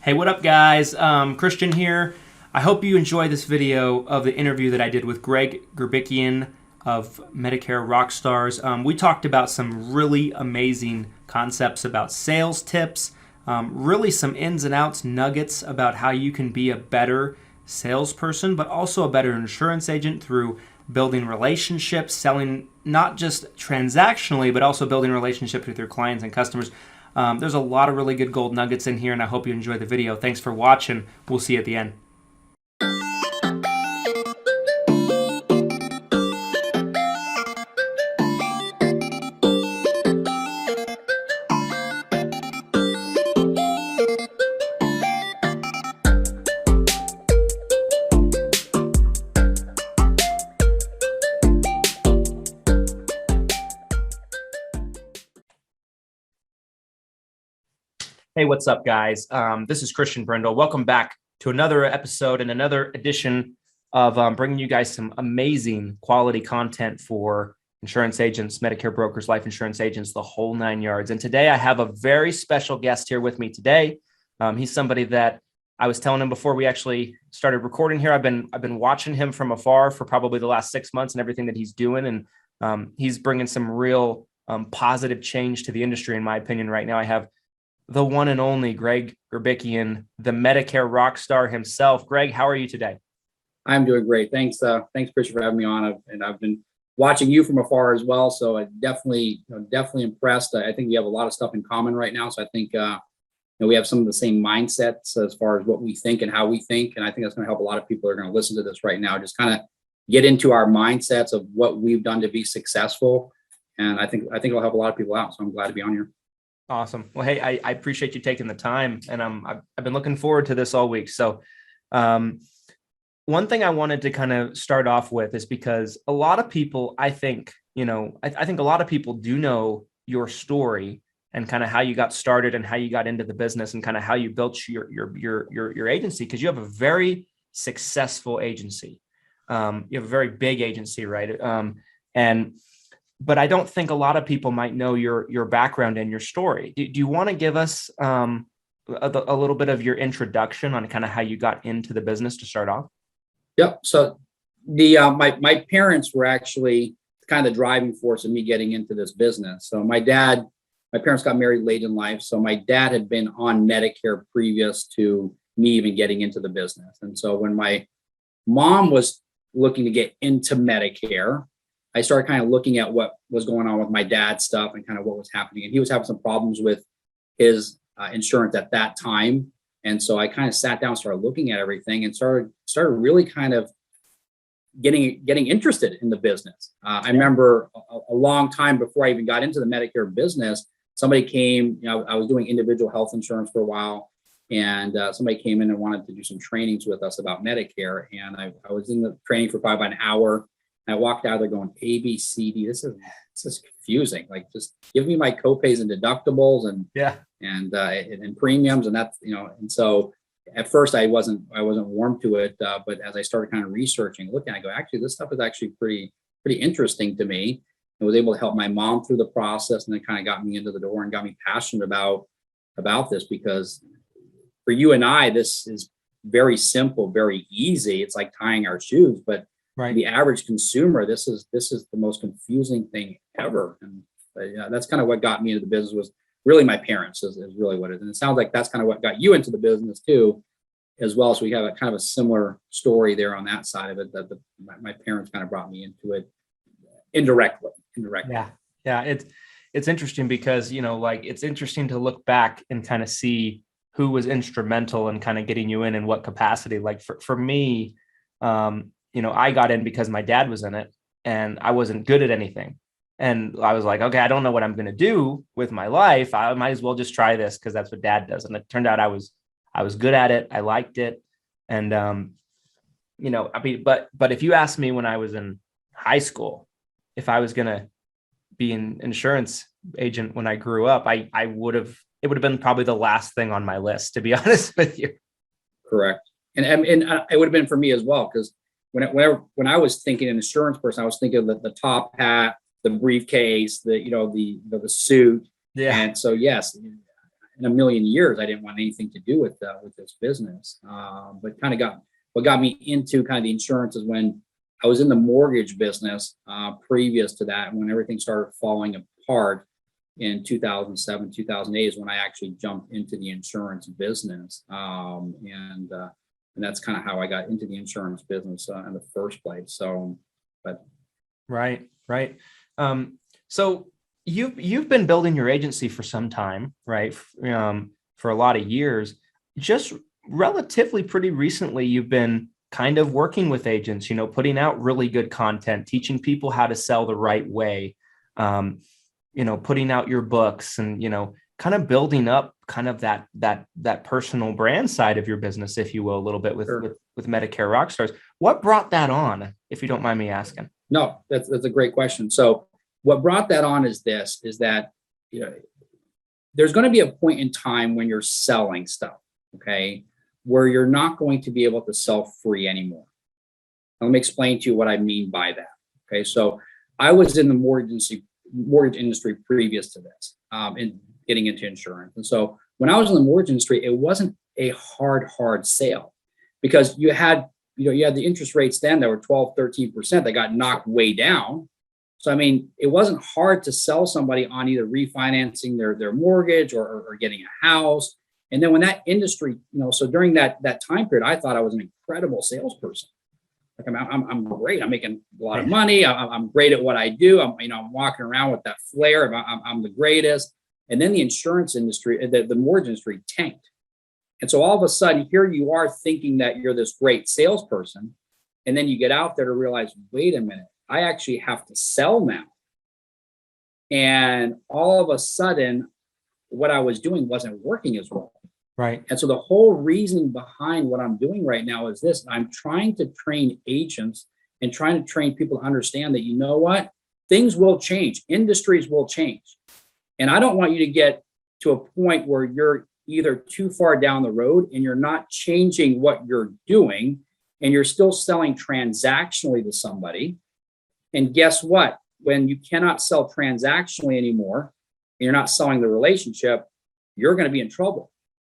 Hey, what up, guys? Christian here. I hope you enjoy this video of the interview that I did with Greg Gurbikian of Medicare Rockstars. We talked about some really amazing concepts about sales tips, really some ins and outs nuggets about how you can be a better salesperson, but also a better insurance agent through building relationships, selling not just transactionally, but also building relationships with your clients and customers. There's a lot of really good gold nuggets in here, and I hope you enjoy the video. Thanks for watching. We'll see you at the end. Hey, what's up, guys? This is Christian Brindle. Welcome back to another episode and another edition of bringing you guys some amazing quality content for insurance agents, Medicare brokers, life insurance agents, the whole nine yards. And today I have a very special guest here with me today. He's somebody that I was telling him before we actually started recording here. I've been watching him from afar for probably the last 6 months and everything that he's doing. And he's bringing some real positive change to the industry, in my opinion, right now. I have the one and only Greg Gurbikian, the Medicare Rockstar himself. Greg, how are you today? I'm doing great. Thanks, Christian, for having me on. I've been watching you from afar as well, so I definitely impressed. I think we have a lot of stuff in common right now. So I think we have some of the same mindsets as far as what we think and how we think, and I think that's going to help a lot of people that are going to listen to this right now. Just kind of get into our mindsets of what we've done to be successful, and I think it'll help a lot of people out. So I'm glad to be on here. Awesome. Well, hey, I appreciate you taking the time, and I've been looking forward to this all week. So one thing I wanted to kind of start off with is because a lot of people, I think a lot of people do know your story and kind of how you got started and how you got into the business and kind of how you built your agency, because you have a very successful agency. You have a very big agency, right? But I don't think a lot of people might know your background and your story. Do you want to give us a little bit of your introduction on kind of how you got into the business to start off? Yep. So my parents were actually kind of the driving force of me getting into this business. So my parents got married late in life. So my dad had been on Medicare previous to me even getting into the business. And so when my mom was looking to get into Medicare, I started kind of looking at what was going on with my dad's stuff and kind of what was happening. And he was having some problems with his insurance at that time. And so I kind of sat down, started looking at everything, and started really kind of getting interested in the business. I remember a long time before I even got into the Medicare business, somebody came, I was doing individual health insurance for a while, and somebody came in and wanted to do some trainings with us about Medicare. And I was in the training for probably about an hour. I walked out there going, A, B, C, D. This is confusing. Like, just give me my copays and deductibles and premiums, and that's And so at first I wasn't warm to it, but as I started kind of researching, looking, I go, actually, this stuff is actually pretty interesting to me. I was able to help my mom through the process, and it kind of got me into the door and got me passionate about this, because for you and I, this is very simple, very easy. It's like tying our shoes, but right. The average consumer, this is the most confusing thing ever. And that's kind of what got me into the business, was really my parents is really what it is. And it sounds like that's kind of what got you into the business too, as well. So we have a kind of a similar story there on that side of it, that my parents kind of brought me into it indirectly. Yeah. It's interesting because, it's interesting to look back and kind of see who was instrumental in kind of getting you in what capacity. Like for me, I got in because my dad was in it and I wasn't good at anything. And I was like, okay, I don't know what I'm going to do with my life. I might as well just try this because that's what dad does. And it turned out I was good at it. I liked it. And, but if you asked me when I was in high school, if I was going to be an insurance agent when I grew up, it would have been probably the last thing on my list, to be honest with you. Correct. And it would have been for me as well, because when I was thinking an insurance person, I was thinking of the top hat, the briefcase, the suit. Yeah. And so, yes, in a million years, I didn't want anything to do with this business. But what got me into kind of the insurance is when I was in the mortgage business previous to that, when everything started falling apart in 2007, 2008 is when I actually jumped into the insurance business. And that's kind of how I got into the insurance business in the first place. So, but. Right. So you've been building your agency for some time, right? For a lot of years. Just relatively pretty recently, you've been kind of working with agents, putting out really good content, teaching people how to sell the right way, putting out your books and, kind of building up kind of that personal brand side of your business, if you will, a little bit with Medicare Rockstars. What brought that on, if you don't mind me asking? No, that's a great question. So what brought that on is that, there's going to be a point in time when you're selling stuff, okay, where you're not going to be able to sell free anymore. Let me explain to you what I mean by that. Okay, so I was in the mortgage industry previous to this, and getting into insurance. And so when I was in the mortgage industry, it wasn't a hard sale, because you had the interest rates then that were 12, 13% that got knocked way down. So, I mean, it wasn't hard to sell somebody on either refinancing their mortgage or getting a house. And then when that industry, so during that time period, I thought I was an incredible salesperson. Like I'm great. I'm making a lot of money. I'm great at what I do. I'm walking around with that flair of I'm the greatest. And then the insurance industry, the mortgage industry tanked. And so all of a sudden, here you are thinking that you're this great salesperson. And then you get out there to realize, wait a minute, I actually have to sell now. And all of a sudden, what I was doing wasn't working as well. Right. And so the whole reason behind what I'm doing right now is this: I'm trying to train agents and trying to train people to understand that, what, things will change, industries will change. And I don't want you to get to a point where you're either too far down the road and you're not changing what you're doing and you're still selling transactionally to somebody. And guess what? When you cannot sell transactionally anymore, and you're not selling the relationship, you're going to be in trouble.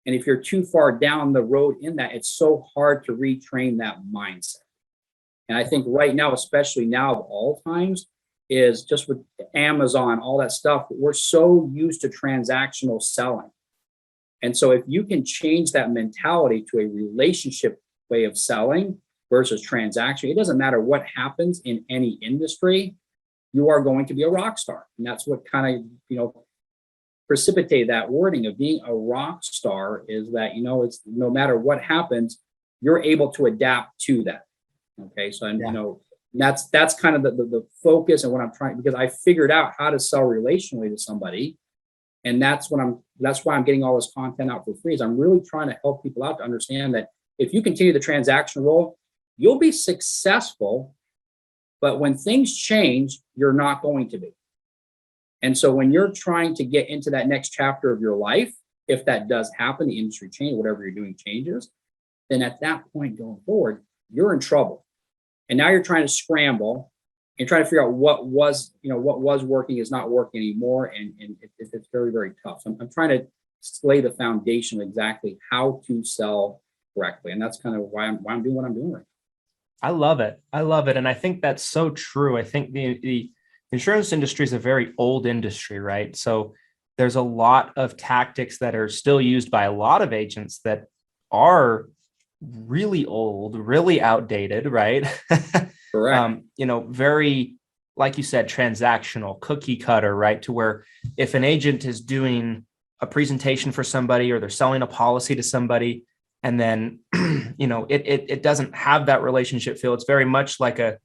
And if you're too far down the road in that, it's so hard to retrain that mindset. And I think right now, especially now of all times, is just with Amazon, all that stuff, we're so used to transactional selling. And so if you can change that mentality to a relationship way of selling versus transaction, it doesn't matter what happens in any industry, you are going to be a rock star. And that's what kind of, precipitate that wording of being a rock star, is that, it's no matter what happens, you're able to adapt to that. Okay. So, that's kind of the focus and what I'm trying, because I figured out how to sell relationally to somebody. And that's why I'm getting all this content out for free, is I'm really trying to help people out to understand that if you continue the transaction role, you'll be successful. But when things change, you're not going to be. And so when you're trying to get into that next chapter of your life, if that does happen, the industry change, whatever you're doing changes, then at that point going forward, you're in trouble. And now you're trying to scramble and try to figure out what was working is not working anymore. And it's very, very tough. So I'm trying to lay the foundation of exactly how to sell correctly. And that's kind of why I'm doing what I'm doing right now. I love it. And I think that's so true. I think the insurance industry is a very old industry, right? So there's a lot of tactics that are still used by a lot of agents that are really old, really outdated, right? Correct. Very, like you said, transactional, cookie cutter, right? To where if an agent is doing a presentation for somebody or they're selling a policy to somebody, and then, it doesn't have that relationship feel. It's very much like a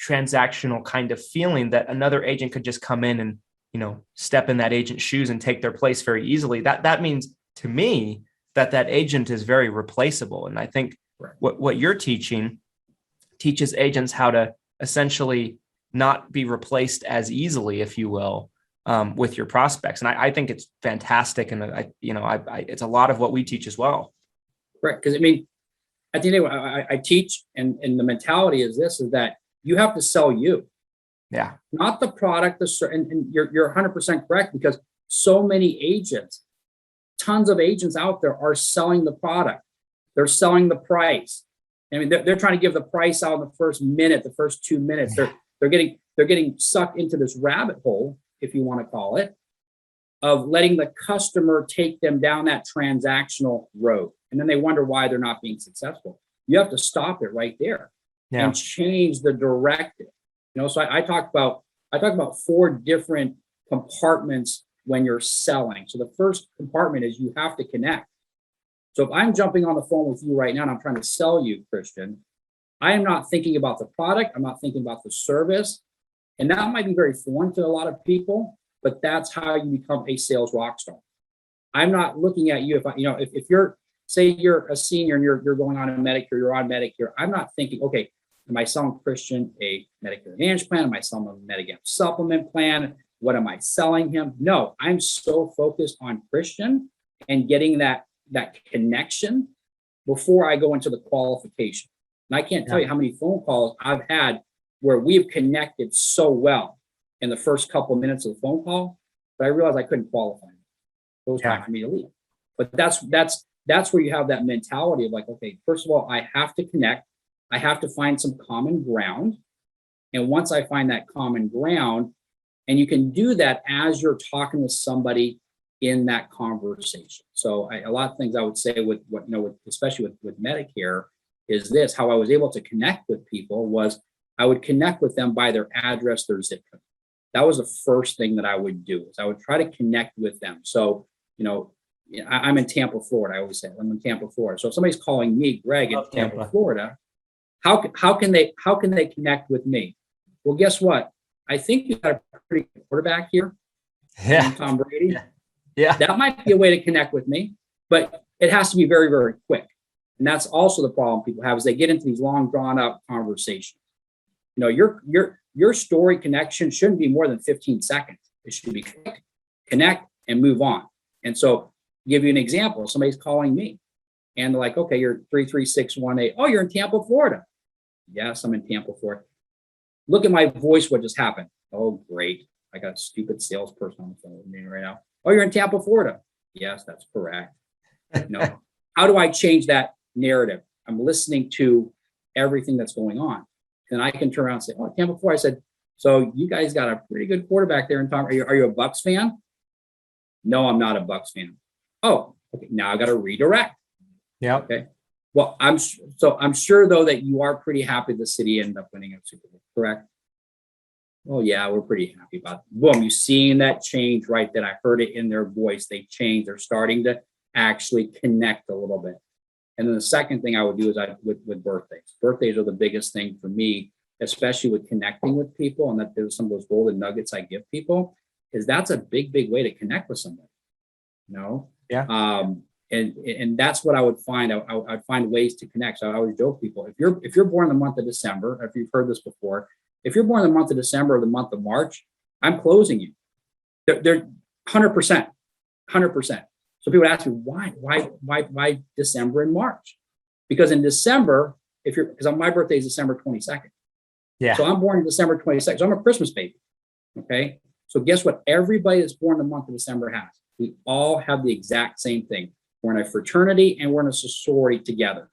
transactional kind of feeling that another agent could just come in and, step in that agent's shoes and take their place very easily. That means to me that agent is very replaceable. And I think what you're teaching teaches agents how to essentially not be replaced as easily, if you will, with your prospects. And I think it's fantastic. And it's a lot of what we teach as well. Right. Because at the end of the day, I teach, and the mentality is that you have to sell you. Yeah. Not the product. And you're 100% correct, because so many agents tons of agents out there are selling the product. They're selling the price. I mean, they're trying to give the price out in the first minute, the first 2 minutes. They're getting sucked into this rabbit hole, if you want to call it, of letting the customer take them down that transactional road. And then they wonder why they're not being successful. You have to stop it right there and change the directive. So I talk about 4 different compartments when you're selling. So the first compartment is you have to connect. So if I'm jumping on the phone with you right now and I'm trying to sell you, Christian, I am not thinking about the product. I'm not thinking about the service. And that might be very foreign to a lot of people, but that's how you become a sales rock star. I'm not looking at you. If you're, say you're a senior and you're going on a Medicare, you're on Medicare. I'm not thinking, okay, am I selling Christian a Medicare Advantage plan? Am I selling a Medigap supplement plan? What am I selling him? No, I'm so focused on Christian and getting that connection before I go into the qualification. And I can't tell you how many phone calls I've had where we've connected so well in the first couple of minutes of the phone call, but I realized I couldn't qualify. It was time for me to leave. But that's where you have that mentality of like, okay, first of all, I have to connect. I have to find some common ground. And once I find that common ground, and you can do that as you're talking to somebody in that conversation. So a lot of things I would say with especially with Medicare is this, how I was able to connect with people was I would connect with them by their address, their zip code. That was the first thing that I would do is I would try to connect with them. So, I'm in Tampa, Florida. I always say I'm in Tampa, Florida. So if somebody's calling me, Greg, in Tampa, Florida, how can they connect with me? Well, guess what? I think you got a pretty good quarterback here. Yeah. Tom Brady. Yeah. That might be a way to connect with me, but it has to be very, very quick. And that's also the problem people have is they get into these long drawn out conversations. Your story connection shouldn't be more than 15 seconds. It should be quick, connect and move on. And so give you an example. Somebody's calling me and they're like, okay, you're 33618. Oh, you're in Tampa, Florida. Yes, I'm in Tampa, Florida. Look at my voice. What just happened? Oh, great. I got a stupid salesperson on the phone with me right now. Oh, you're in Tampa, Florida. Yes, that's correct. How do I change that narrative? I'm listening to everything that's going on. And I can turn around and say, oh, Tampa, Florida. I said, so you guys got a pretty good quarterback there in Tom. Are you a Bucks fan? No, I'm not a Bucks fan. Oh, okay. Now I got to redirect. Yeah. Okay. Well, I'm sure though that you are pretty happy the city ended up winning a Super Bowl, correct? Oh yeah, we're pretty happy about it. Boom, you seen that change right then. I heard it in their voice. They changed. They're starting to actually connect a little bit. And then the second thing I would do is with birthdays. Birthdays are the biggest thing for me, especially with connecting with people. And that there's some of those golden nuggets I give people is that's a big, big way to connect with somebody. Yeah. And that's what I would find. I'd find ways to connect. So I always joke people, if you're born in the month of December, if you've heard this before, if you're born in the month of December or the month of March, I'm closing you. They're 100%. So people ask me, why December and March? Because in December, because my birthday is December 22nd. Yeah. So I'm born in December 22nd. So I'm a Christmas baby. Okay. So guess what? Everybody that's born in the month of December has. We all have the exact same thing. We're in a fraternity and we're in a sorority together.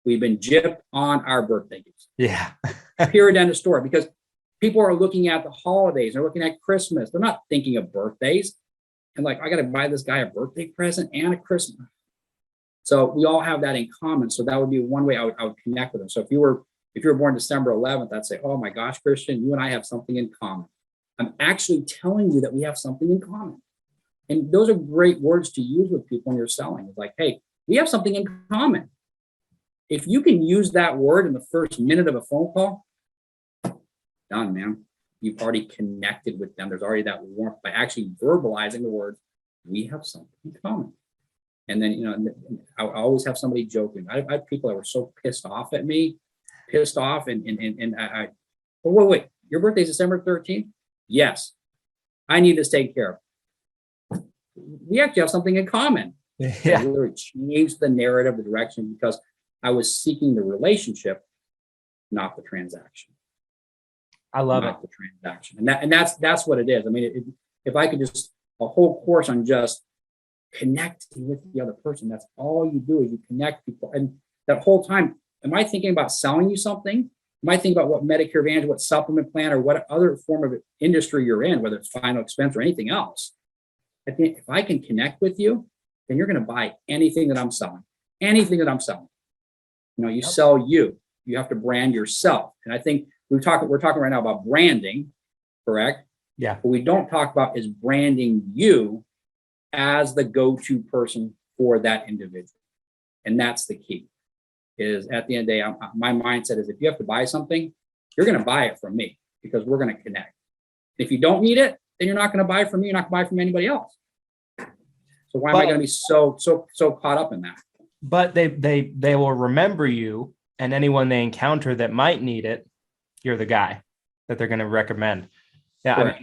We've been gypped on our birthdays. Yeah. Period, end of story. Because people are looking at the holidays. They're looking at Christmas. They're not thinking of birthdays. And like, I got to buy this guy a birthday present and a Christmas. So we all have that in common. So that would be one way I would connect with them. So if you were born December 11th, I'd say, oh my gosh, Christian, you and I have something in common. I'm actually telling you that we have something in common. And those are great words to use with people when you're selling. It's like, hey, we have something in common. If you can use that word in the first minute of a phone call, done, man. You've already connected with them. There's already that warmth by actually verbalizing the word, we have something in common. And then, I always have somebody joking. I have people that were so pissed off at me, and I, oh, wait, your birthday's December 13th? Yes. I need this taken care of. We actually have something in common. Yeah. I literally changed the narrative, the direction, because I was seeking the relationship, not the transaction. I love it. The transaction. And that's what it is. I mean, if I could just a whole course on just connecting with the other person. That's all you do is you connect people. And that whole time, am I thinking about selling you something? Am I thinking about what Medicare Advantage, what supplement plan, or what other form of industry you're in, whether it's final expense or anything else? I think if I can connect with you, then you're going to buy anything that I'm selling. Anything that I'm selling. You sell you. You have to brand yourself. And I think we're talking right now about branding, correct? Yeah. What we don't talk about is branding you as the go-to person for that individual. And that's the key. Is at the end of the day, my mindset is if you have to buy something, you're going to buy it from me because we're going to connect. If you don't need it, then you're not going to buy it from me. You're not going to buy it from anybody else. So why am I going to be so caught up in that? But they will remember you, and anyone they encounter that might need it, you're the guy that they're going to recommend. Yeah,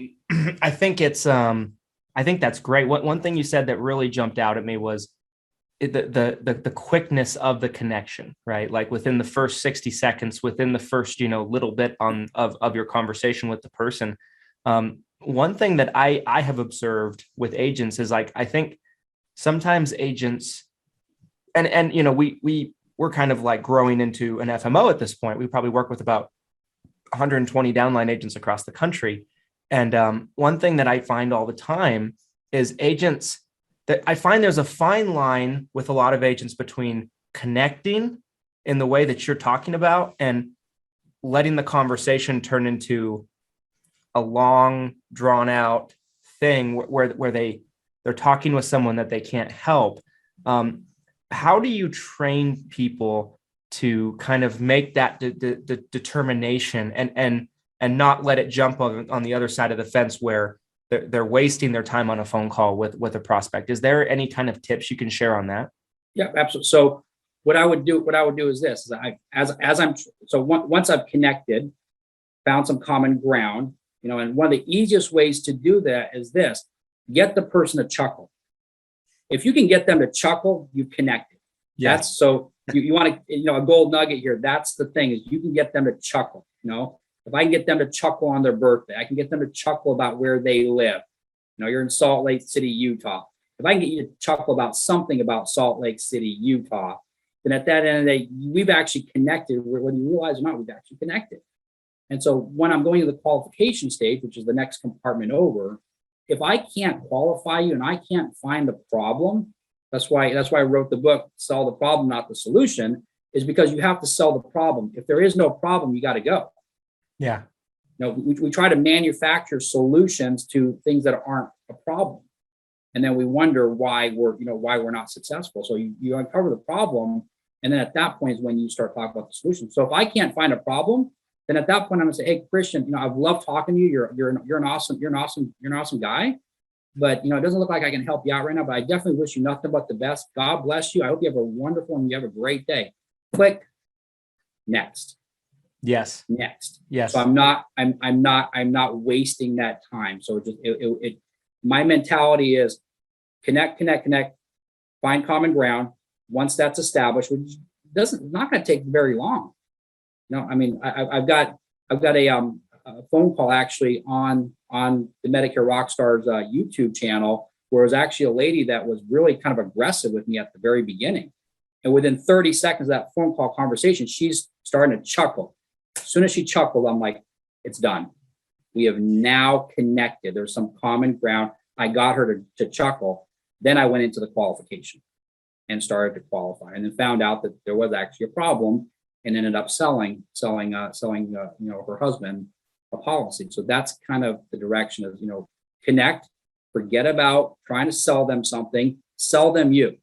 I think it's I think that's great. One thing you said that really jumped out at me was the quickness of the connection, right? Like within the first 60 seconds, within the first, little bit of your conversation with the person. One thing that I have observed with agents is like, I think sometimes agents, and we're kind of like growing into an FMO at this point. We probably work with about 120 downline agents across the country. And one thing that I find all the time is agents that I find there's a fine line with a lot of agents between connecting in the way that you're talking about and letting the conversation turn into a long, drawn out thing where they're talking with someone that they can't help. How do you train people to kind of make that determination and not let it jump on the other side of the fence where they're wasting their time on a phone call with a prospect? Is there any kind of tips you can share on that? Yeah, absolutely. So what I would do is this: once I've connected, found some common ground, and one of the easiest ways to do that is this: get the person to chuckle. If you can get them to chuckle, you've connected. Yeah. That's so you want to, a gold nugget here. That's the thing, is you can get them to chuckle. If I can get them to chuckle on their birthday, I can get them to chuckle about where they live. You're in Salt Lake City, Utah. If I can get you to chuckle about something about Salt Lake City, Utah, then at that end of the day, we've actually connected. Whether you realize or not, we've actually connected. And so when I'm going to the qualification stage, which is the next compartment over, if I can't qualify you and I can't find the problem, that's why I wrote the book, Sell the Problem, Not the Solution, is because you have to sell the problem. If there is no problem, you got to go. Yeah. We try to manufacture solutions to things that aren't a problem. And then we wonder why we're not successful. So you uncover the problem. And then at that point is when you start talking about the solution. So if I can't find a problem, then at that point I'm gonna say, hey, Christian, I've loved talking to you. You're an awesome guy. But it doesn't look like I can help you out right now, but I definitely wish you nothing but the best. God bless you. I hope you have a wonderful and you have a great day. Click. Next. Yes. Next. Yes. So I'm not wasting that time. So my mentality is connect, find common ground. Once that's established, which it's not going to take very long. I've got a phone call actually on the Medicare Rockstars YouTube channel, where it was actually a lady that was really kind of aggressive with me at the very beginning. And within 30 seconds of that phone call conversation, she's starting to chuckle. As soon as she chuckled, I'm like, it's done. We have now connected. There's some common ground. I got her to chuckle. Then I went into the qualification and started to qualify, and then found out that there was actually a problem, and ended up selling her husband a policy. So that's kind of the direction of, connect, forget about trying to sell them something, sell them you.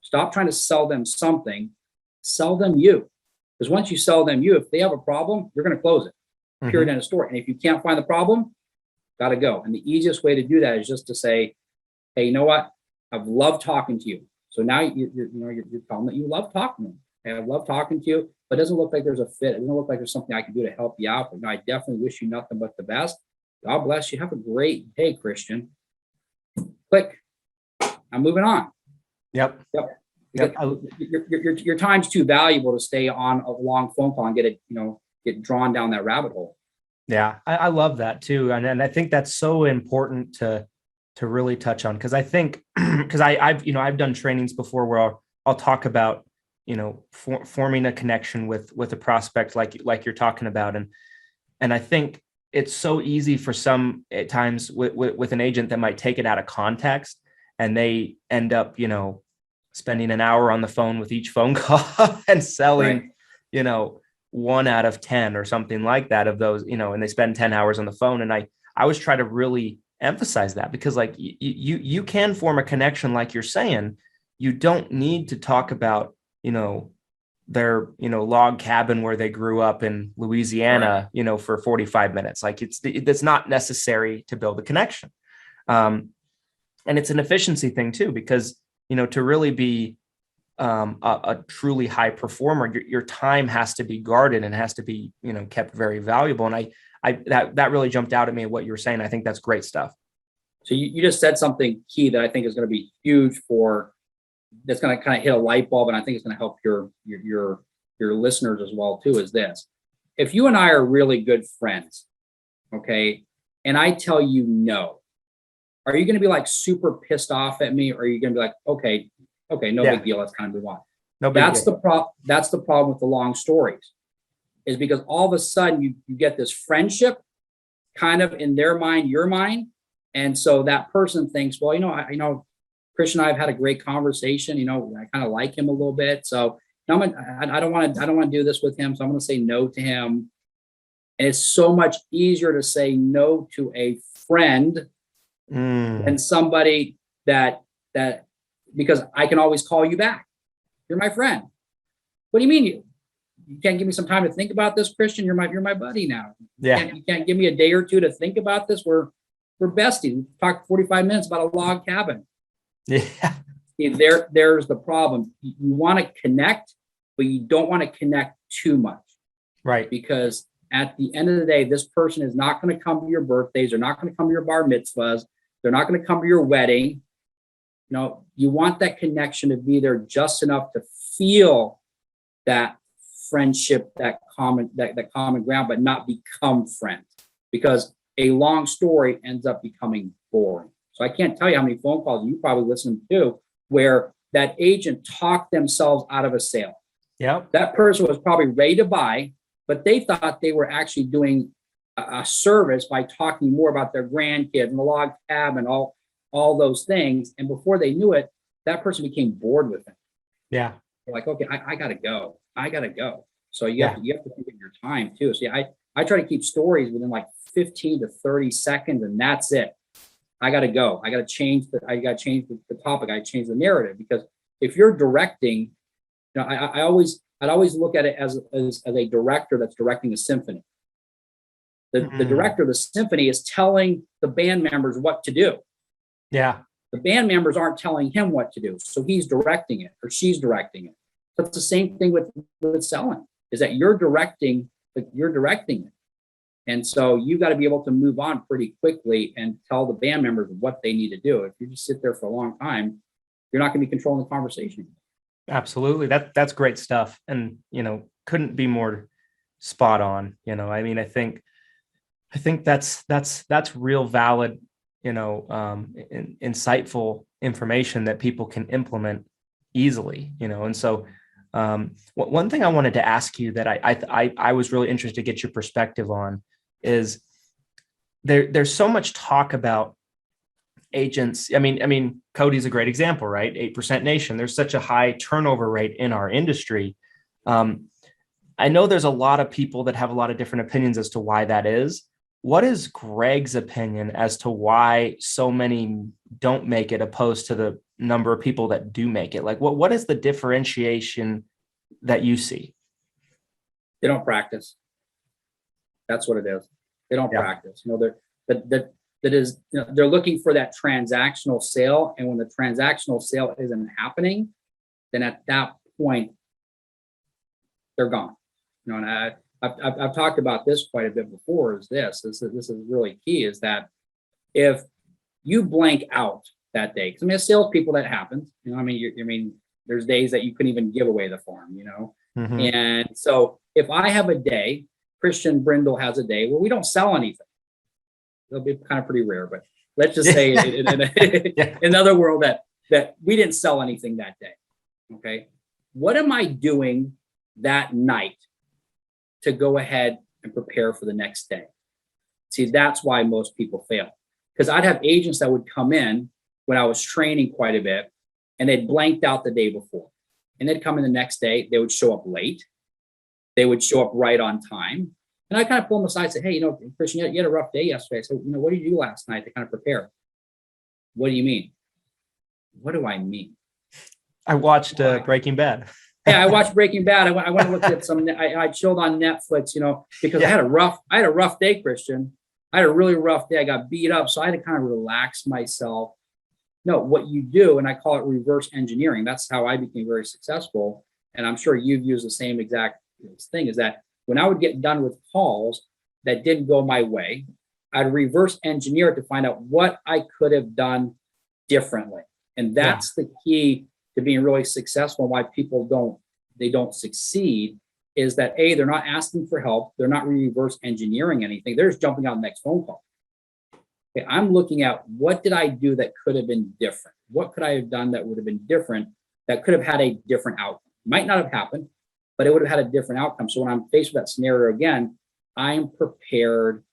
Stop trying to sell them something, sell them you. Because once you sell them you, if they have a problem, you're going to close it. Period, end of story. And if you can't find the problem, got to go. And the easiest way to do that is just to say, hey, you know what? I've loved talking to you. So now you're telling them that you love talking to them. Hey, I love talking to you, but it doesn't look like there's a fit. It doesn't look like there's something I can do to help you out. But I definitely wish you nothing but the best. God bless you. Have a great day, Christian. Click. I'm moving on. Yep. Your time's too valuable to stay on a long phone call and get drawn down that rabbit hole. Yeah, I love that too. And I think that's so important to really touch on, because I think because I've done trainings before where I'll talk about forming a connection with a prospect like you're talking about, and I think it's so easy for some at times with an agent that might take it out of context, and they end up spending an hour on the phone with each phone call and selling Right. 1 out of 10 or something like that of those, and they spend 10 hours on the phone. And I always try to really emphasize that, because like you can form a connection, like you're saying. You don't need to talk about, their, log cabin where they grew up in Louisiana, for 45 minutes. Like it's not necessary to build a connection. And it's an efficiency thing too, because, to really be a truly high performer, your time has to be guarded and has to be, kept very valuable. And that really jumped out at me, what you were saying. I think that's great stuff. So you just said something key that I think is going to be huge that's going to kind of hit a light bulb, and I think it's going to help your listeners as well too, is this. If you and I are really good friends, okay, and I tell you no, are you going to be like super pissed off at me, or are you going to be like, okay, no big deal, let's kind of move on? No big deal. That's the problem with the long stories, is because all of a sudden you get this friendship kind of in their mind, your mind. And so that person thinks, well, Christian and I have had a great conversation. I kind of like him a little bit. So I don't want to do this with him. So I'm going to say no to him. And it's so much easier to say no to a friend than somebody that because I can always call you back. You're my friend. What do you mean you can't give me some time to think about this, Christian? You're my buddy now. Yeah. You can't give me a day or two to think about this. We're besties. We talked 45 minutes about a log cabin. Yeah. There's the problem. You want to connect, but you don't want to connect too much. Right. Because at the end of the day, this person is not going to come to your birthdays. They're not going to come to your bar mitzvahs. They're not going to come to your wedding. You want that connection to be there just enough to feel that friendship, that common ground, but not become friends, because a long story ends up becoming boring. So I can't tell you how many phone calls you probably listen to where that agent talked themselves out of a sale. Yeah. That person was probably ready to buy, but they thought they were actually doing a service by talking more about their grandkids and the log cabin, all those things. And before they knew it, that person became bored with it. Yeah. They're like, okay, I gotta go. So you have to think of your time too. So I try to keep stories within like 15 to 30 seconds, and that's it. I got to go. I got to change the topic. I change the narrative, because if you're directing, I'd always look at it as a director that's directing a symphony. The director of the symphony is telling the band members what to do. Yeah. The band members aren't telling him what to do. So he's directing it, or she's directing it. So it's the same thing with selling, is that you're directing it. And so you got to be able to move on pretty quickly and tell the band members what they need to do. If you just sit there for a long time, you're not going to be controlling the conversation. Absolutely. That's great stuff. And, couldn't be more spot on. I think that's real valid, insightful information that people can implement easily, and so one thing I wanted to ask you that I was really interested to get your perspective on is there's so much talk about agents. I mean, Cody's a great example, right? 8% nation. There's such a high turnover rate in our industry. I know there's a lot of people that have a lot of different opinions as to why that is. What is Greg's opinion as to why so many don't make it, opposed to the number of people that do make it? Like, what is the differentiation that you see? They don't practice. That's what it is. They don't practice. They're looking for that transactional sale. And when the transactional sale isn't happening, then at that point, they're gone. And I've talked about this quite a bit before. This is really key, is that if you blank out that day, because as salespeople, that happens. There's days that you couldn't even give away the farm. Mm-hmm. And so if I have a day, Christian Brindle has a day where we don't sell anything. It'll be kind of pretty rare, but Let's just say in another world that we didn't sell anything that day. Okay. What am I doing that night to go ahead and prepare for the next day? See, that's why most people fail. Because I'd have agents that would come in when I was training quite a bit, and they'd blanked out the day before. And they'd come in the next day, they would show up late. They would show up right on time. And I kind of pull them aside and say, hey, Christian, you had a rough day yesterday. So, what did you do last night to kind of prepare? What do you mean? What do I mean? I watched Breaking Bad. Yeah, I watched Breaking Bad. I went and looked at some. I chilled on Netflix, because I had a rough day, Christian. I had a really rough day. I got beat up, so I had to kind of relax myself. No, what you do, and I call it reverse engineering. That's how I became very successful, and I'm sure you've used the same exact thing. Is that when I would get done with calls that didn't go my way, I'd reverse engineer it to find out what I could have done differently, and that's the key to being really successful. And why people don't succeed is that they're not asking for help. They're not reverse engineering anything. They're just jumping on the next phone call. Okay, I'm looking at what did I do that could have been different? What could I have done that would have been different, that could have had a different outcome? Might not have happened, but it would have had a different outcome. So when I'm faced with that scenario again, I'm prepared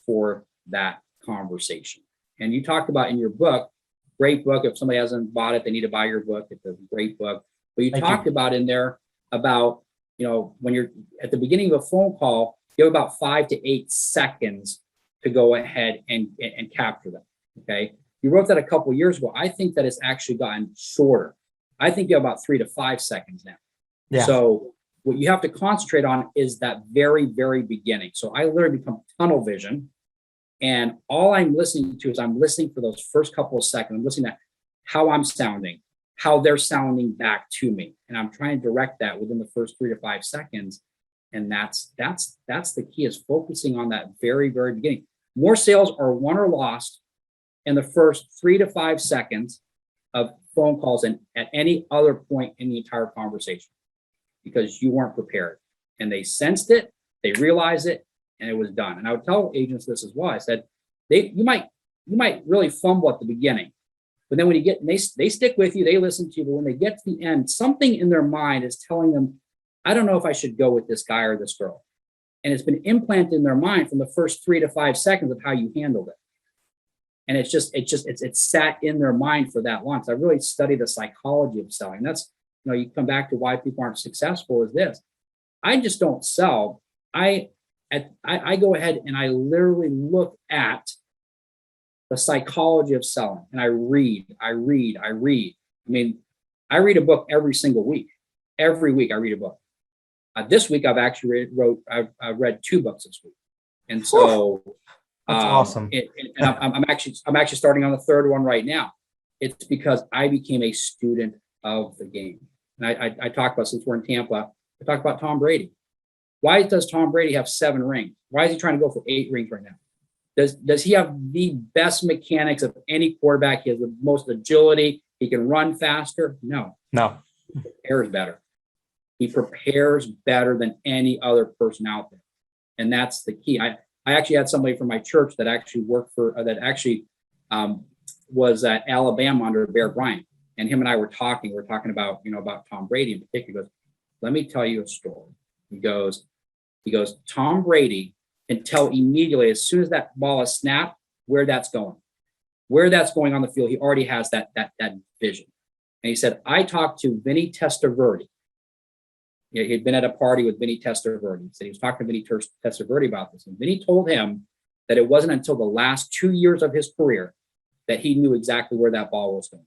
for that conversation. And you talked about in your book, great book. If somebody hasn't bought it, they need to buy your book. It's a great book. But you talked about in there about, when you're at the beginning of a phone call, you have about 5 to 8 seconds to go ahead and capture them. Okay. You wrote that a couple of years ago. I think that it's actually gotten shorter. I think you have about 3 to 5 seconds now. Yeah. So what you have to concentrate on is that very, very beginning. So I literally become tunnel vision. And all I'm listening to is I'm listening for those first couple of seconds. I'm listening to how I'm sounding, how they're sounding back to me. And I'm trying to direct that within the first 3 to 5 seconds. And that's the key, is focusing on that very, very beginning. More sales are won or lost in the first 3 to 5 seconds of phone calls and at any other point in the entire conversation, because you weren't prepared. And they sensed it, they realized it, and it was done. And I would tell agents this as well. I said, you might really fumble at the beginning, but then when you get, they stick with you, they listen to you, but when they get to the end, something in their mind is telling them, I don't know if I should go with this guy or this girl. And it's been implanted in their mind from the first 3 to 5 seconds of how you handled it. And it's sat in their mind for that long. So I really study the psychology of selling. That's, you come back to why people aren't successful is this. I just don't sell. I go ahead and I literally look at the psychology of selling, and I read. I mean, I read a book every single week. Every week I read a book. This week I've actually read 2 books this week, and so that's awesome. And I'm actually starting on the 3rd one right now. It's because I became a student of the game, and I talk about, since we're in Tampa, I talk about Tom Brady. Why does Tom Brady have 7 rings? Why is he trying to go for 8 rings right now? Does he have the best mechanics of any quarterback? He has the most agility. He can run faster. No. He prepares better. He prepares better than any other person out there. And that's the key. I actually had somebody from my church that actually worked for, was at Alabama under Bear Bryant. And him and I were talking. We're talking about, about Tom Brady in particular. He goes, let me tell you a story. He goes, Tom Brady can tell immediately, as soon as that ball is snapped, where that's going on the field. He already has that vision. And he said, I talked to Vinny Testaverde. He'd been at a party with Vinny Testaverde. He said he was talking to Vinny Testaverde about this. And Vinny told him that it wasn't until the last 2 years of his career that he knew exactly where that ball was going.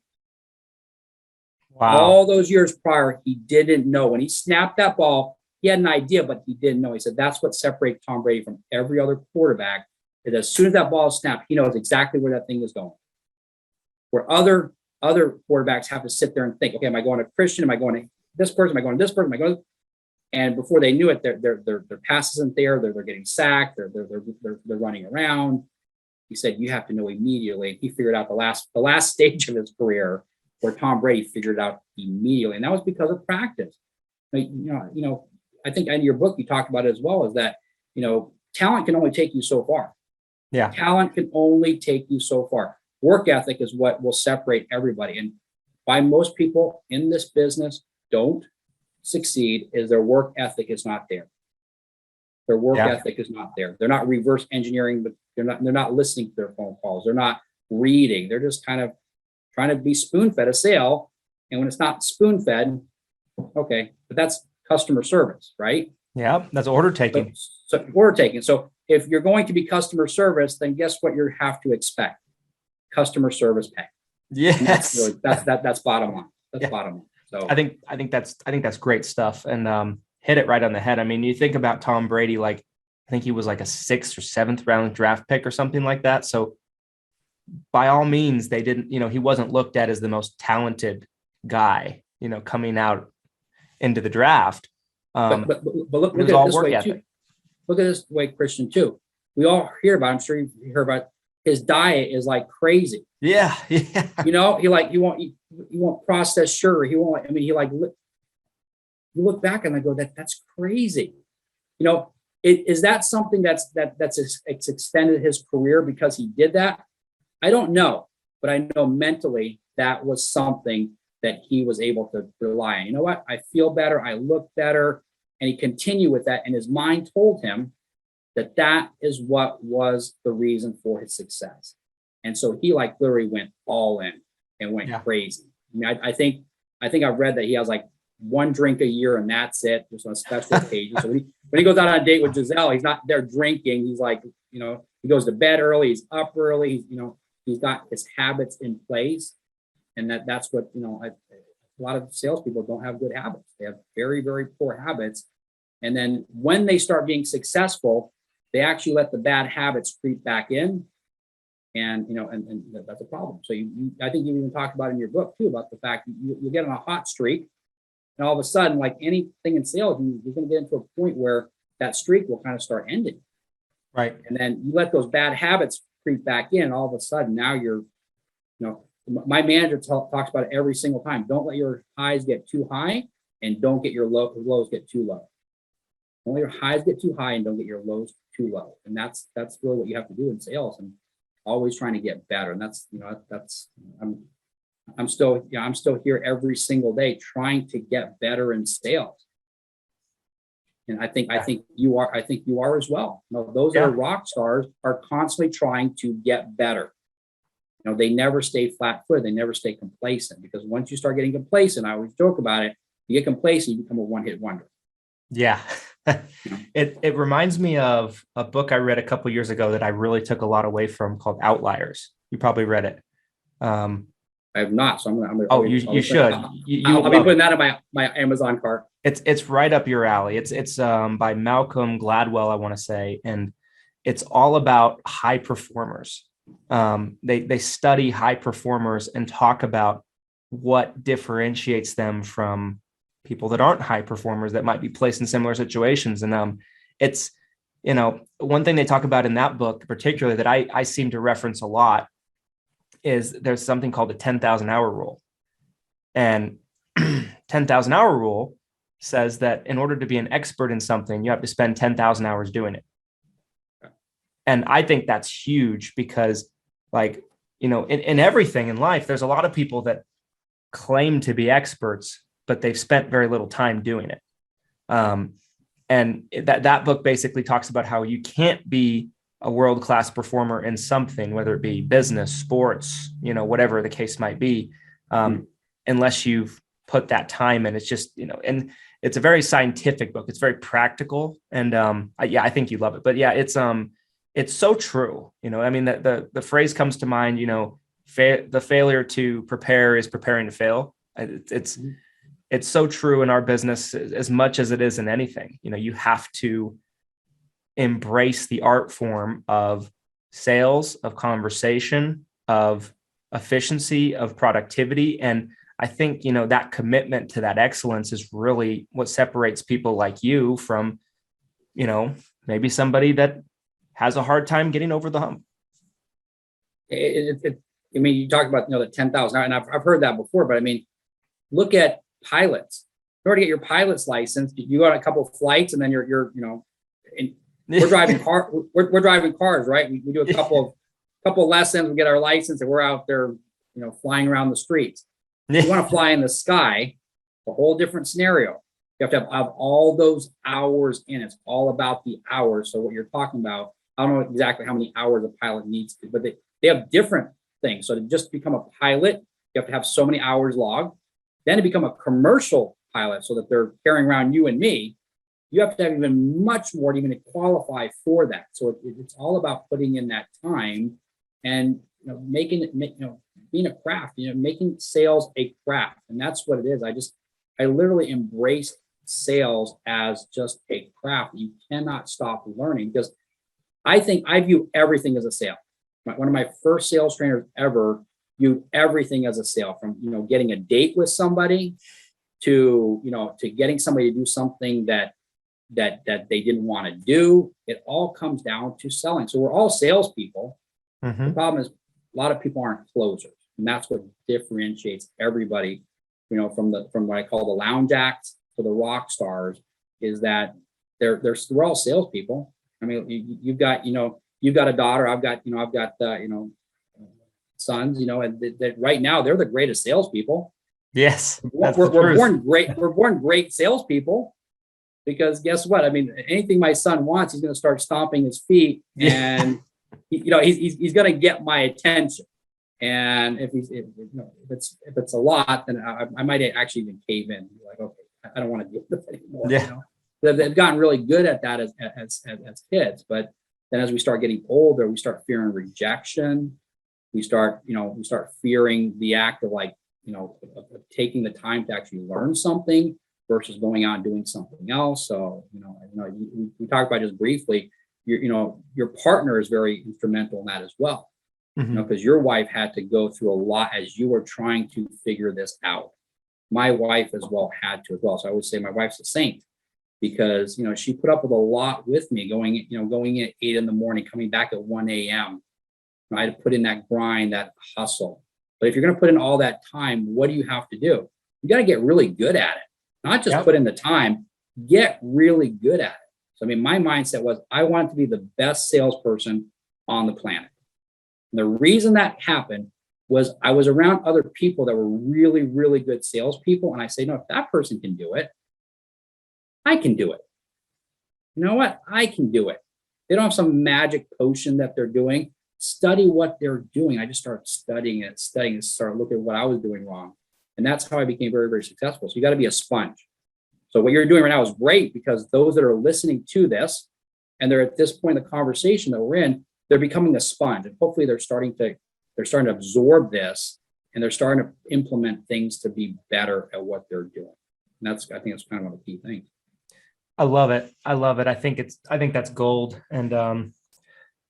Wow. All those years prior, he didn't know. When he snapped that ball, he had an idea, but he didn't know. He said that's what separates Tom Brady from every other quarterback, is as soon as that ball is snapped, he knows exactly where that thing is going. Where other quarterbacks have to sit there and think, okay, am I going to Christian? Am I going to this person? Am I going to this person? Am I going to... And before they knew it, their pass isn't there. They're getting sacked. They're running around. He said you have to know immediately. He figured out the last stage of his career, where Tom Brady figured it out immediately, and that was because of practice. I think in your book you talked about it as well, is that talent can only take you so far. Yeah. Talent can only take you so far. Work ethic is what will separate everybody. And why most people in this business don't succeed is their work ethic is not there. Their work ethic is not there. They're not reverse engineering, but they're not listening to their phone calls. They're not reading. They're just kind of trying to be spoon-fed a sale. And when it's not spoon-fed, okay, but that's customer service, right? Yeah, that's order taking. So order taking. So if you're going to be customer service, then guess what you have to expect? Customer service pay. Yes. That's bottom line. That's bottom line. So I think that's great stuff, and hit it right on the head. I mean, you think about Tom Brady, like I think he was like a 6th or 7th round draft pick or something like that. So by all means, they didn't, he wasn't looked at as the most talented guy, coming out into the draft. but look at it this way too. Look at this way, Christian, too. We all hear about, I'm sure you hear about, his diet is like crazy. Yeah. He won't processed sugar. He won't, you look back and I go, that's crazy. Is that something that's extended his career because he did that? I don't know, but I know mentally that was something that he was able to rely on. You know what? I feel better. I look better. And he continued with that. And his mind told him that is what was the reason for his success. And so he literally went all in and went crazy. I mean, I think I've read that he has like 1 drink a year and that's it, just on special occasions. So when he goes out on a date with Giselle, he's not there drinking. He's like, he goes to bed early. He's up early. He's got his habits in place. And that's what, a lot of salespeople don't have good habits. They have very, very poor habits. And then when they start being successful, they actually let the bad habits creep back in. And, and that's a problem. So I think you even talked about in your book too, about the fact you get on a hot streak and all of a sudden, like anything in sales, you're going to get into a point where that streak will kind of start ending. Right. And then you let those bad habits creep back in. All of a sudden now you're, my manager talks about it every single time. Don't let your highs get too high and don't get your lows get too low. Don't let your highs get too high and don't get your lows too low. And that's really what you have to do in sales, and always trying to get better. And that's I'm still here every single day trying to get better in sales. And I think you are as well. Those that are rock stars are constantly trying to get better. They never stay flat-footed. They never stay complacent, because once you start getting complacent, I always joke about it, you get complacent, you become a one-hit wonder. Yeah. It reminds me of a book I read a couple of years ago that I really took a lot away from, called Outliers. You probably read it. I have not, so I'm gonna. Oh, you should. I'll be putting that in my Amazon cart. It's right up your alley. It's by Malcolm Gladwell, I want to say, and it's all about high performers. They study high performers and talk about what differentiates them from people that aren't high performers that might be placed in similar situations. And it's, one thing they talk about in that book, particularly that I seem to reference a lot, is there's something called the 10,000 hour rule. And 10,000 hour rule says that in order to be an expert in something, you have to spend 10,000 hours doing it. And I think that's huge because, in everything in life, there's a lot of people that claim to be experts, but they've spent very little time doing it. And that book basically talks about how you can't be a world-class performer in something, whether it be business, sports, whatever the case might be, unless you've put that time in. It's just, and it's a very scientific book. It's very practical. And I think you love it. But yeah, it's so true. The phrase comes to mind, the failure to prepare is preparing to fail. It's so true in our business as much as it is in anything. You have to embrace the art form of sales, of conversation, of efficiency, of productivity. And I think, that commitment to that excellence is really what separates people like you from, maybe somebody that has a hard time getting over the hump. You talk about, the 10,000, and I've heard that before, but look at pilots. In order to get your pilot's license, you go on a couple of flights and then you're We're driving we're driving cars, right? We do a couple of lessons, we get our license, and we're out there, flying around the streets. If you want to fly in the sky, a whole different scenario. You have to have all those hours in. It's all about the hours. So what you're talking about, I don't know exactly how many hours a pilot needs to, but they have different things. So to just become a pilot, you have to have so many hours logged. Then to become a commercial pilot, so that they're carrying around you and me, you have to have even much more to even qualify for that. So it's all about putting in that time and making it, being a craft, making sales a craft. And that's what it is. I literally embrace sales as just a craft. You cannot stop learning, because I view everything as a sale. One of my first sales trainers ever viewed everything as a sale, from, getting a date with somebody to getting somebody to do something that they didn't want to do. It all comes down to selling. So we're all salespeople. Mm-hmm. The problem is a lot of people aren't closers, and that's what differentiates everybody, from what I call the lounge acts to the rock stars, is that we're all salespeople. I mean, you've got a daughter. I've got sons. And that right now they're the greatest salespeople. Yes, we're born great. We're born great salespeople, because guess what? I mean, anything my son wants, he's going to start stomping his feet, and he's going to get my attention. And if it's a lot, then I might actually even cave in. Be like, okay, I don't want to deal with it anymore. Yeah. They've gotten really good at that as kids, but then as we start getting older, we start fearing rejection. We start fearing the act of of taking the time to actually learn something versus going out and doing something else. So, we talked about just briefly, your partner is very instrumental in that as well. Mm-hmm. Because your wife had to go through a lot as you were trying to figure this out. My wife as well had to as well. So I would say my wife's a saint, because, she put up with a lot with me, going in at 8 a.m, coming back at 1 a.m. I had to put in that grind, that hustle. But if you're going to put in all that time, what do you have to do? You got to get really good at it. Not just put in the time, get really good at it. So, my mindset was I wanted to be the best salesperson on the planet. And the reason that happened was I was around other people that were really, really good salespeople. And I say, no, if that person can do it, I can do it. You know what? I can do it. They don't have some magic potion that they're doing. Study what they're doing. I just started studying it, started looking at what I was doing wrong. And that's how I became very, very successful. So you got to be a sponge. So what you're doing right now is great, because those that are listening to this, and they're at this point in the conversation that we're in, they're becoming a sponge, and hopefully they're starting to absorb this, and they're starting to implement things to be better at what they're doing. And I think that's kind of one of the key things. I love it. I think that's gold. And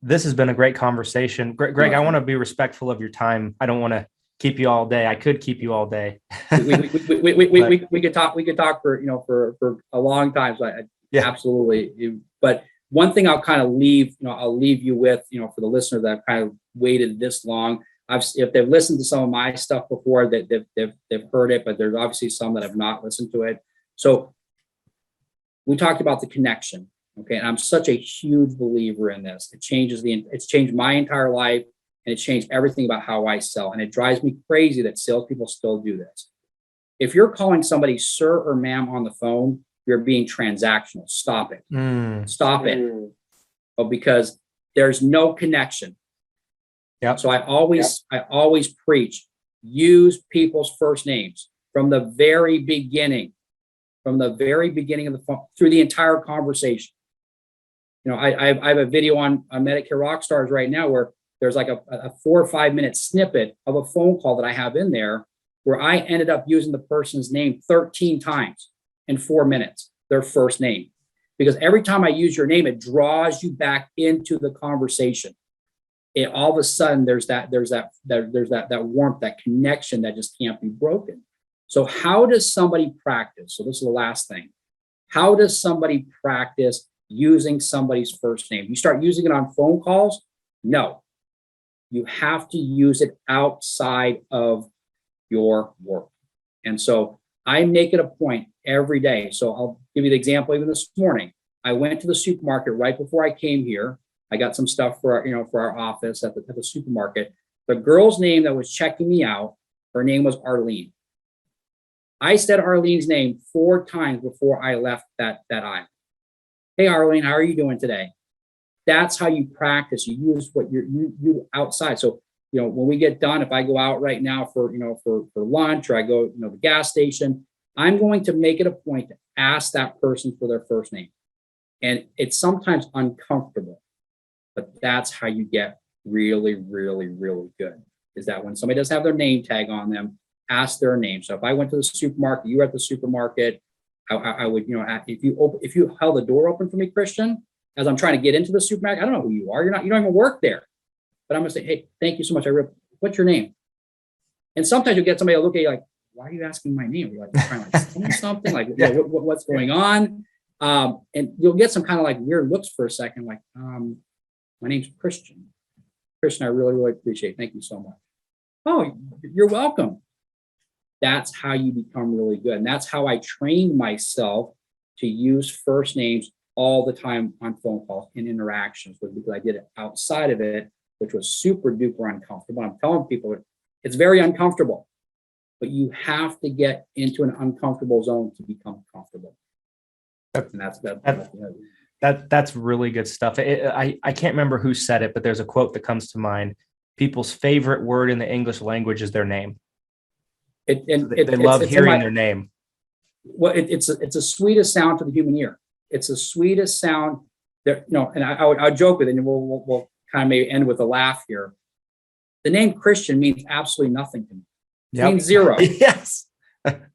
this has been a great conversation. Greg, I want to be respectful of your time. I don't want to keep you all day. I could keep you all day. we could talk for a long time. So absolutely. But one thing I'll kind of leave you with, for the listener that kind of waited this long, if they've listened to some of my stuff before, that they've heard it, but there's obviously some that have not listened to it. So we talked about the connection. Okay. And I'm such a huge believer in this. It's changed my entire life, and it's changed everything about how I sell. And it drives me crazy that salespeople still do this. If you're calling somebody sir or ma'am on the phone, you're being transactional. Stop it. Stop it. Oh, because there's no connection. Yeah. So I always preach, use people's first names from the very beginning of the phone through the entire conversation. I have a video on Medicare Rockstars right now where there's like a 4 or 5 minute snippet of a phone call that I have in there where I ended up using the person's name 13 times in 4 minutes, their first name. Because every time I use your name, it draws you back into the conversation. All of a sudden there's that warmth, that connection that just can't be broken. So how does somebody practice? So this is the last thing. How does somebody practice using somebody's first name? You start using it on phone calls? No. You have to use it outside of your work. And so I make it a point every day. So I'll give you the example even this morning. I went to the supermarket right before I came here. I got some stuff for our office at the supermarket. The girl's name that was checking me out, her name was Arlene. I said Arlene's name 4 times before I left that aisle. Hey, Arlene, how are you doing today? That's how you practice. You use what you outside. So, when we get done, if I go out right now for lunch, or I go, the gas station, I'm going to make it a point to ask that person for their first name. And it's sometimes uncomfortable, but that's how you get really, really, really good, is that when somebody does have their name tag on them, ask their name. So if I went to the supermarket, you were at the supermarket, I would, if you held the door open for me, Christian, as I'm trying to get into the supermarket, I don't know who you are. You don't even work there. But I'm gonna say, hey, thank you so much. What's your name? And sometimes you get somebody to look at you like, why are you asking my name? You're like trying to tell me something, like what's going on? And you'll get some kind of like weird looks for a second, like, my name's Christian. Christian, I really, really appreciate it. Thank you so much. Oh, you're welcome. That's how you become really good. And that's how I trained myself to use first names all the time on phone calls and interactions, because I did it outside of it, which was super duper uncomfortable. I'm telling people it's very uncomfortable, but you have to get into an uncomfortable zone to become comfortable. And that's really good stuff. I can't remember who said it, but there's a quote that comes to mind. People's favorite word in the English language is their name. They love hearing their name. Well, it's the sweetest sound to the human ear. It's the sweetest sound there. And I would joke with it, and we'll kind of maybe end with a laugh here. The name Christian means absolutely nothing to me. It means zero. Yes.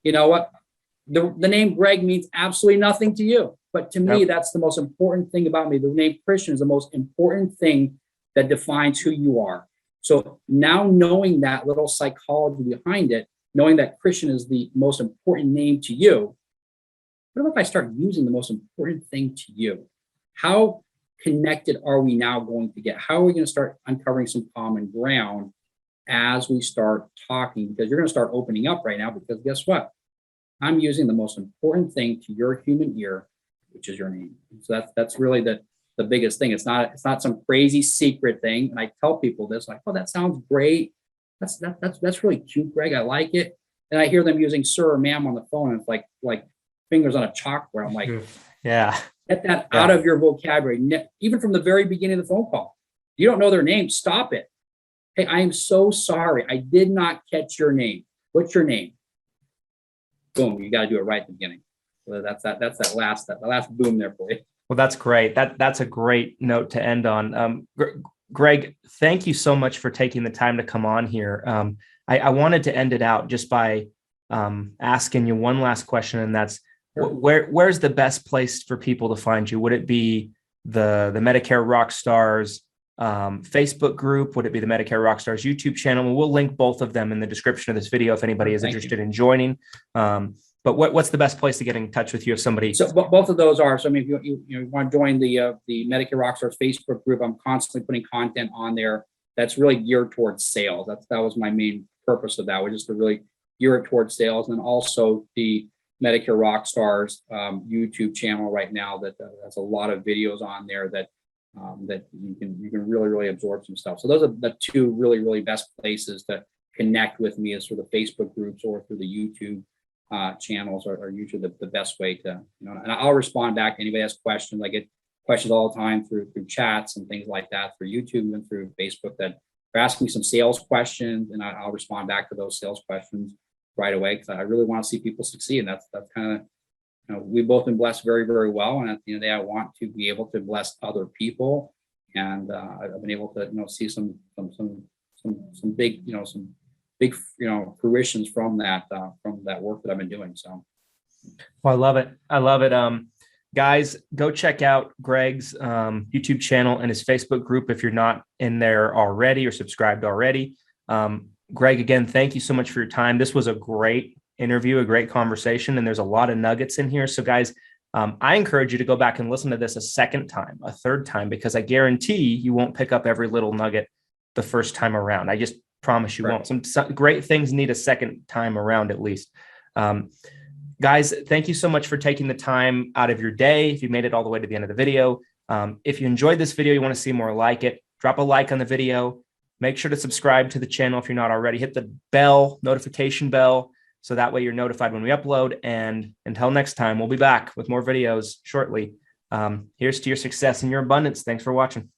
You know what? The name Greg means absolutely nothing to you. But to me, that's the most important thing about me. The name Christian is the most important thing that defines who you are. So now, knowing that little psychology behind it, knowing that Christian is the most important name to you, what if I start using the most important thing to you? How connected are we now going to get? How are we going to start uncovering some common ground as we start talking? Because you're going to start opening up right now, because guess what? I'm using the most important thing to your human ear, which is your name. So that's really the biggest thing. It's not some crazy secret thing. And I tell people this, like, oh, that sounds great. That's really cute, Greg. I like it. And I hear them using sir or ma'am on the phone, and it's like fingers on a chalkboard. I'm like, yeah, get that out of your vocabulary. Even from the very beginning of the phone call, you don't know their name. Stop it. Hey, I am so sorry. I did not catch your name. What's your name? Boom. You got to do it right at the beginning. So that's that last boom there for you. Well, that's great. That's a great note to end on. Greg, thank you so much for taking the time to come on here. I wanted to end it out just by asking you one last question, and that's where's the best place for people to find you? Would it be the Medicare Rockstars Facebook group? Would it be the Medicare Rockstars YouTube channel? We'll link both of them in the description of this video if anybody is interested in joining. But what's the best place to get in touch with you if somebody? So both of those are. So I mean, if you want to join the Medicare Rockstars Facebook group, I'm constantly putting content on there that's really geared towards sales. That was my main purpose of that, was just to really gear it towards sales. And also the Medicare Rockstars YouTube channel right now that has a lot of videos on there that you can really absorb some stuff. So those are the two really best places to connect with me, is through the Facebook groups or through the YouTube channels are usually the best way to, and I'll respond back to anybody has questions. I get questions all the time through chats and things like that, through YouTube and through Facebook, that are asking me some sales questions, and I'll respond back to those sales questions right away, because I really want to see people succeed. And that's kind of, we've both been blessed very well. And at the end of the day, I want to be able to bless other people. And I've been able to, see some big, some big, fruitions from that work that I've been doing. So. Well, I love it. Guys, go check out Greg's YouTube channel and his Facebook group if you're not in there already or subscribed already. Greg, again, thank you so much for your time. This was a great interview, a great conversation, and there's a lot of nuggets in here. So guys, I encourage you to go back and listen to this a second time, a third time, because I guarantee you won't pick up every little nugget the first time around. I just promise you won't. Some great things need a second time around at least. Guys, thank you so much for taking the time out of your day. If you made it all the way to the end of the video, if you enjoyed this video, you want to see more like it, drop a like on the video. Make sure to subscribe to the channel if you're not already. Hit the notification bell, so that way you're notified when we upload. And until next time, we'll be back with more videos shortly. Here's to your success and your abundance. Thanks for watching.